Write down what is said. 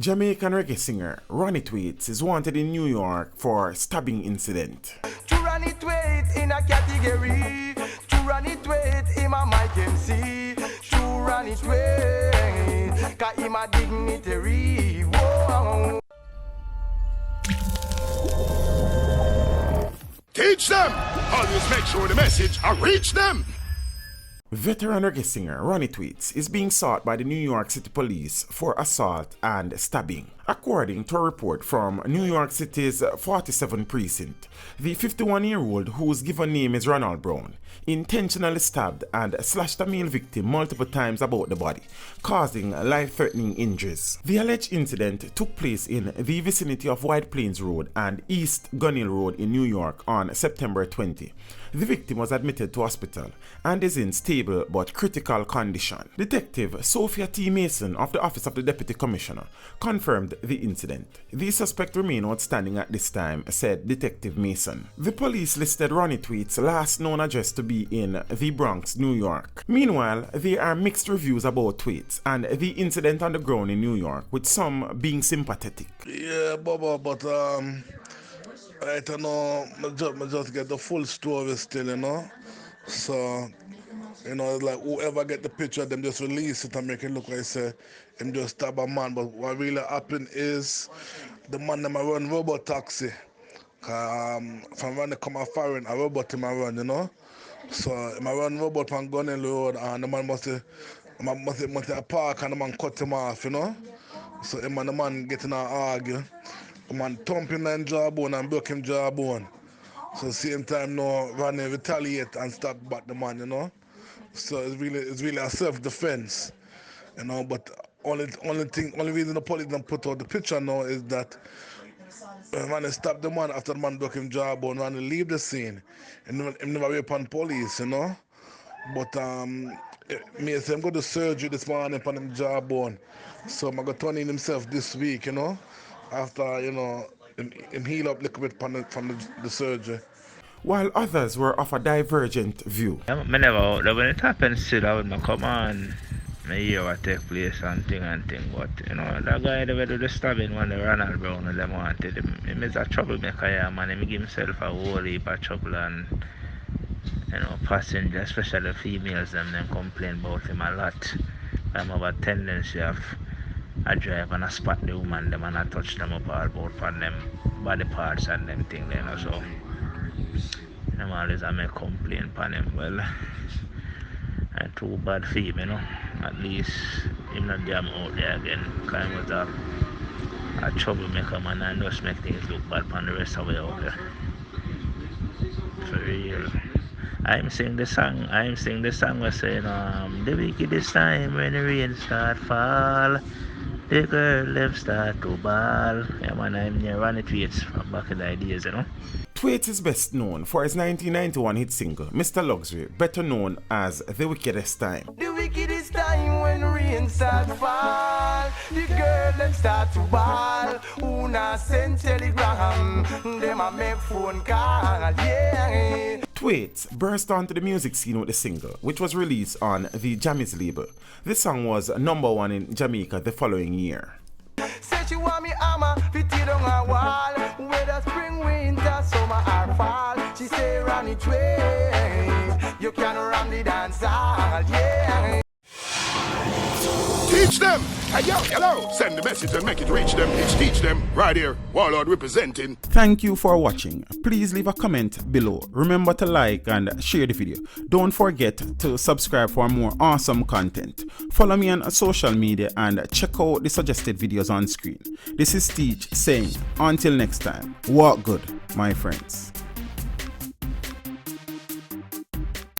Jamaican reggae singer Ronnie Thwaites is wanted in New York for stabbing incident. To Ronnie Thwaites in a category. To Ronnie Thwaites in my mic MC. To Ronnie Thwaites, cause him a dignitary. Whoa. Teach them! Always make sure the message I reach them! Veteran reggae singer Ronnie Thwaites is being sought by the New York City Police for assault and stabbing. According to a report from New York City's 47 precinct, the 51-year-old, whose given name is Ronald Brown, intentionally stabbed and slashed a male victim multiple times about the body, causing life-threatening injuries. The alleged incident took place in the vicinity of White Plains Road and East Gunhill Road in New York on September 20. The victim was admitted to hospital and is in stable but critical condition. Detective Sophia T. Mason of the Office of the Deputy Commissioner confirmed the incident. The suspect remained outstanding at this time, said Detective Mason. The police listed Ronnie Thwaites' last known address to be in the Bronx, New York. Meanwhile, there are mixed reviews about Thwaites and the incident on the ground in New York, with some being sympathetic. Yeah, Baba, but I don't know, I just get the full story still, you know. So, you know, like whoever get the picture, them just release it and make it look like say him just stab a man. But what really happened is the man them a run robot taxi. From when they come a foreign, a robot him a run, you know. So him a run robot on Gunhill Road and the man must park and the man cut him off, you know. So him and the man getting an argue. The man thump him in jawbone and broke him jawbone. So same time now Ronnie retaliate and stab back the man, you know. So it's really a self-defense, you know. But only reason the police don't put out the picture now is that Ronnie stabbed the man after the man broke him jawbone. Ronnie leave the scene and him never rape on police, you know. But me say I'm going to surgery this morning upon him jawbone. So I'm going to turn in himself this week, you know. After, you know, him heal up a little bit from the surgery. While others were of a divergent view. I never out there. When it happens, still I would come on. I hear what take place and thing. But, you know, that guy that do the stabbing when the Ronald Brown and them wanted him is a troublemaker, yeah, man. He give himself a whole heap of trouble and, you know, passengers, especially females, them complain about him a lot. I have a tendency of I drive and I spot the woman them and I touch them up all about from them body parts and them thing, you know, so them always I make complaint upon him. Well, and too bad for him, you know. At least him not damn out there again. Kind of a troublemaker, man, and just make things look bad upon the rest of the out there. For real. I'm sing the song was saying the wickedest time when the rain start fall. The girl them start to ball. Yeah, man, I'm near Ronnie Thwaites from back in the days, you know. Thwaites is best known for his 1991 hit single, Mr. Luxury, better known as The Wickedest Time. The wickedest time when rain start fall. The girl them start to ball. Who not send telegram? Them a make phone call, yeah. Thwaites burst onto the music scene with the single, which was released on the Jammies label. This song was #1 in Jamaica the following year. Say she want me hammer, fit it on her wall. Whether spring, winter, summer or fall. She say Ronnie Thwaites, you can run the dance hall, yeah. Teach them! Hey, yo, hello! Send the message and make it reach them. It's Teach Them, right here. Warlord representing. Thank you for watching. Please leave a comment below. Remember to like and share the video. Don't forget to subscribe for more awesome content. Follow me on social media and check out the suggested videos on screen. This is Teach saying, until next time, walk good, my friends.